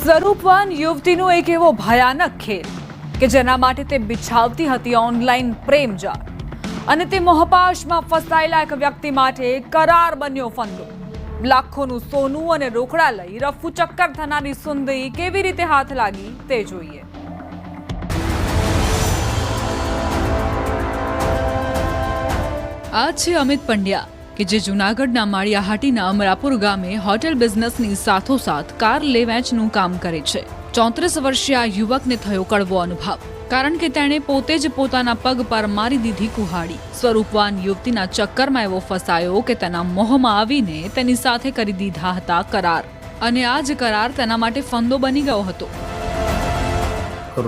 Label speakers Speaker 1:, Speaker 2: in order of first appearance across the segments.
Speaker 1: સ્વરૂપવાન યુવતીનો એક એવો ભયાનક ખેલ કે જેના માટે તે બિછાવતી હતી ઓનલાઈન પ્રેમ જાળ અને તે મોહપાશમાં ફસાયેલા એક વ્યક્તિ માટે કરાર બન્યો ફંદો। લાખોનું સોનું અને રોકડા લઈ રફુ ચક્કર થનારી સુંદરી કેવી રીતે હાથ લાગી તે જોઈએ। આ છે અમિત પંડ્યા કે જે જૂનાગઢના માળિયાહાટીના અમરાપુર ગામે હોટેલ બિઝનેસની સાથોસાથ કાર લે વેચનું કામ કરે છે। 34 વર્ષીય આ યુવકને થયો કડવો અનુભવ, કારણ કે તેણે પોતે જ પોતાના પગ પર મારી દીધી કુહાડી। સ્વરૂપવાન યુવતીના ચક્કરમાં એવો ફસાયો કે તેના મોહમાં આવીને તેની સાથે કરી દીધા હતા કરાર, અને આ જ કરાર તેના માટે ફંદો બની ગયો હતો।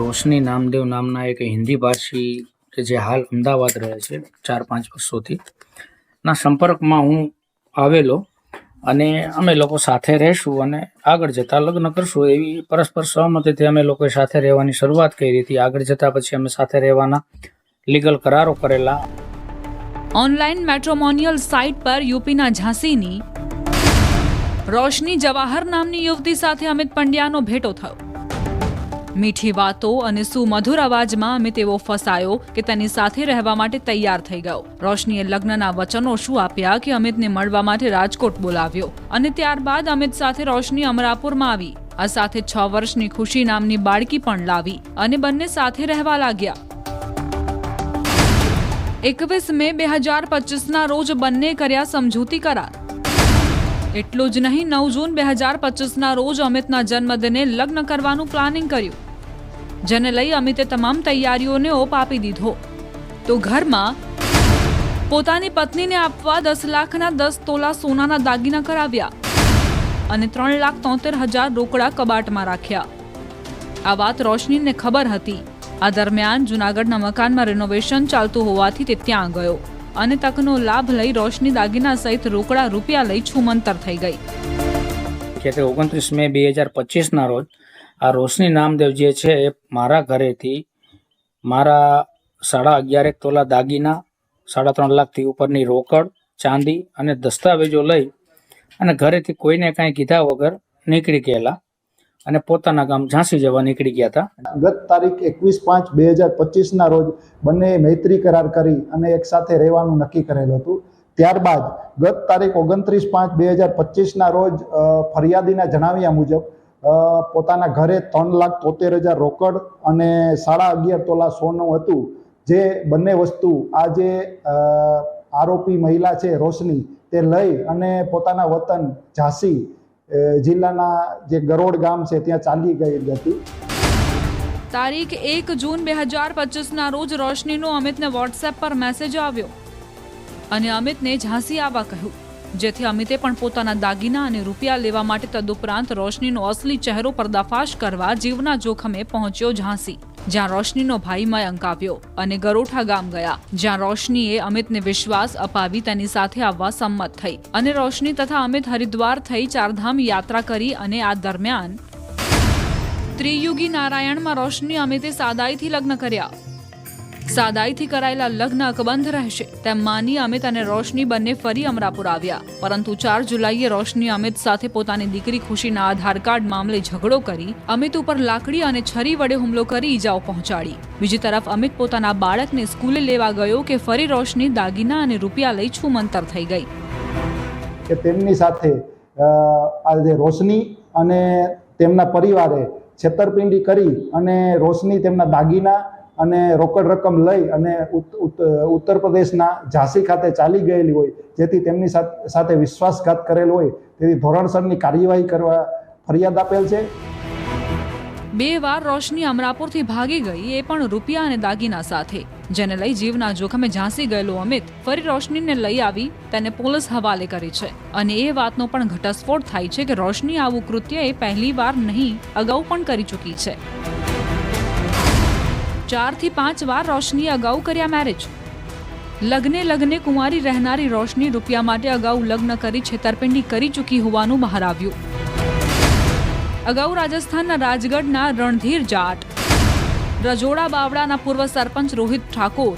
Speaker 2: રોશની નામદેવ નામના એક હિન્દી ભાષી કે જે હાલ અમદાવાદ રહે છે 4-5 વર્ષોથી ના સંપર્કમાં હું આવેલો અને અમે લોકો સાથે રહેશું અને આગળ જતા લગ્ન કરશું એવી પરસ્પર સહમતિથી અમે લોકો સાથે રહેવાની શરૂઆત કરી હતી। આગળ જતા પછી અમે સાથે રહેવાના લીગલ કરારો કરેલા।
Speaker 1: ઓનલાઈન મેટ્રોમોનિયલ સાઇટ પર યુપીના ઝાંસીની રોશની જવાહર નામની યુવતી સાથે અમિત પંડ્યાનો ભેટો થયો। મીઠી વાતો અને સુમધુર અવાજમાં અમિત એવો ફસાયો કે તેની સાથે રહેવા માટે તૈયાર થઈ ગયો। રોશનીએ લગ્નના વચનો શું આપ્યા કે અમિતને મળવા માટે રાજકોટ બોલાવ્યો, અને ત્યારબાદ અમિત સાથે રોશની અમરાપુરમાં આવી। આ સાથે 6 વર્ષની ખુશી નામની બાળકી પણ લાવી અને બંને સાથે રહેવા લાગ્યા। 21 મે 2025ના રોજ બંને કર્યા સમજૂતી કરાર। એટલું જ નહીં, 9 જૂન 2025ના રોજ અમિતના જન્મદિને લગ્ન કરવાનું પ્લાનિંગ કર્યું, જેને લઈ અમિતે તમામ તૈયારીઓને ઓપ આપી દીધો। તો ઘરમાં પોતાની પત્નીને આપવા 10 લાખના 10 તોલા સોનાના દાગીના કરાવ્યા અને 3,73,000 રોકડા કબાટમાં રાખ્યા। આ વાત રોશનીને ખબર હતી। આ દરમિયાન જૂનાગઢના મકાનમાં રેનોવેશન ચાલતું હોવાથી તે ત્યાં ગયો અને તકનો લાભ લઈ રોશની દાગીના સહિત રોકડા રૂપિયા લઈ છુમંતર થઈ ગઈ।
Speaker 2: 29 મે 2025ના રોજ આ રોશની નામદેવ જે છે એ મારા ઘરેથી મારા 11.5 તોલા દાગીના, 3.5 લાખથી ઉપરની રોકડ, ચાંદી અને દસ્તાવેજો લઈ અને ઘરેથી કોઈને કાંઈ કીધા વગર નીકળી ગયેલા અને પોતાના ગામ ઝાંસી જવા નીકળી ગયા હતા।
Speaker 3: ગત તારીખ 21/5/2025ના રોજ બંને મૈત્રી કરાર કરી અને એક સાથે રહેવાનું નક્કી કરેલું હતું। ત્યારબાદ ગત તારીખ 29/5/2025ના રોજ ફરિયાદીના જણાવ્યા મુજબ પોતાના ઘરે 3,73,000 રોકડ અને 11.5 તોલા સોનું હતું, જે બંને વસ્તુ આ જે આરોપી મહિલા છે રોશની તે લઈ અને પોતાના વતન ઝાંસી જિલ્લાના જે ગરોડ ગામ છે ત્યાં ચાલી ગઈ હતી।
Speaker 1: તારીખ 1 જૂન 2025ના રોજ રોશનીનો અમિતને વોટ્સએપ પર મેસેજ આવ્યો અને અમિતને ઝાંસી આવવા કહ્યું, જેથી અમિતે પણ પોતાના દાગીના અને રૂપિયા લેવા માટે તદુપરાંત રોશનીનો અસલી ચહેરો પર્દાફાશ કરવા જીવના જોખમે પહોંચ્યો ઝાંસી, જ્યાં રોશનીનો ભાઈ મયંક આવ્યો અને ગરોઠા ગામ ગયા, જ્યાં રોશનીએ અમિતને વિશ્વાસ અપાવી તેની સાથે આવવા સંમત થઈ અને રોશની તથા અમિત હરિદ્વાર થઈ 4 ધામ યાત્રા કરી। અને આ દરમિયાન ત્રિયુગી નારાયણમાં રોશની અમિતે સાદાઈથી લગ્ન કર્યા। સાદાઈથી કરાયેલા લગ્ન અકબંધ રહેશે તેમ માની અમિત અને રોશની બંને ફરી અમરાપુર આવ્યા, પરંતુ 4 જુલાઈએ રોશની અમિત સાથે પોતાની દીકરી ખુશીના આધાર કાર્ડ મામલે ઝઘડો કરી અમિત ઉપર લાકડી અને છરી વડે હુમલો કરી ઈજાઓ પહોંચાડી। બીજી તરફ અમિત પોતાના બાળકને સ્કૂલે લેવા ગયો કે ફરી રોશની દાગીના અને રૂપિયા લઈ છુમંતર થઈ ગઈ।
Speaker 3: કે તેમની સાથે આ જે રોશની અને તેમના પરિવારે છેતરપિંડી કરી અને રોશની તેમના દાગીના અને રોકડ રકમ લઈ અને ઉત્તર પ્રદેશના ઝાંસી ખાતે ચાલી ગયેલી હોય, જેથી તેમની સાથે વિશ્વાસઘાત કરેલ હોય, તેથી ધોરણસરની કાર્યવાહી કરવા ફરિયાદ આપેલ છે।
Speaker 1: 2 વાર રોશની અમરાપુરથી ભાગી ગઈ, એ પણ રૂપિયા અને દાગીના સાથે, જેને લઈ જીવના જોખમે ઝાંસી ગયેલો અમિત ફરી રોશનીને લઈ આવી તેને પોલીસ હવાલે કરી છે। અને એ વાતનો પણ ઘટસ્ફોટ થાય છે કે રોશની આવું કૃત્ય એ પહેલી વાર નહીં, અગાઉ પણ કરી ચૂકી છે। 4 થી 5 વાર રોશનીએ અગાઉ કર્યા મેરેજ। લગ્ને કુંવારી રહેનારી રોશની રૂપિયા માટે અગાઉ લગ્ન કરી છેતરપિંડી કરી ચૂકી હોવાનું બહાર આવ્યું। અગાઉ રાજસ્થાનના રાજગઢના રણધીર જાટ, રજોડા બાવળાના પૂર્વ સરપંચ રોહિત ઠાકોર,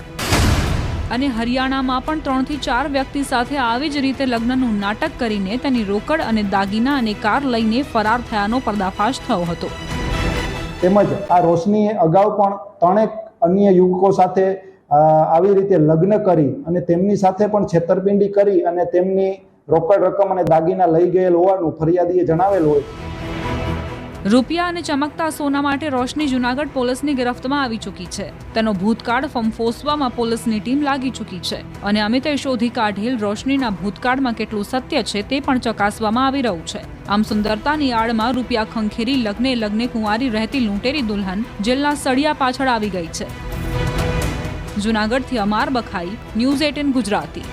Speaker 1: અને હરિયાણામાં પણ 3 થી 4 વ્યક્તિ સાથે આવી જ રીતે લગ્નનું નાટક કરીને તેની રોકડ અને દાગીના અને કાર લઈને ફરાર થયાનો પર્દાફાશ થયો હતો.
Speaker 3: તેમજ આ રોશનીએ અગાઉ પણ 3 અન્ય યુવકો સાથે આવી રીતે લગ્ન કરી અને તેમની સાથે પણ છેતરપિંડી કરી અને તેમની રોકડ રકમ અને દાગીના લઈ ગયેલ હોવાનું ફરિયાદીએ જણાવેલ હોય.
Speaker 1: રૂપિયા અને ચમકતા સોના માટે રોશની જૂનાગઢ પોલીસની ગિરફ્તમાં આવી ચૂકી છે. તેનો ભૂતકાળ ફંફોસવામાં પોલીસની ટીમ લાગી ચૂકી છે અને અમિતે શોધી કાઢેલ રોશનીના ભૂતકાળમાં કેટલું સત્ય છે તે પણ ચકાસવામાં આવી રહ્યું છે. આમ સુંદરતાની આડમાં રૂપિયા ખંખેરી લગ્ને કુંવારી રહેતી લૂંટેરી દુલ્હન જેલના સળિયા પાછળ આવી ગઈ છે. જૂનાગઢથી અમાર બખાઈ, ન્યૂઝ 18 ગુજરાતી.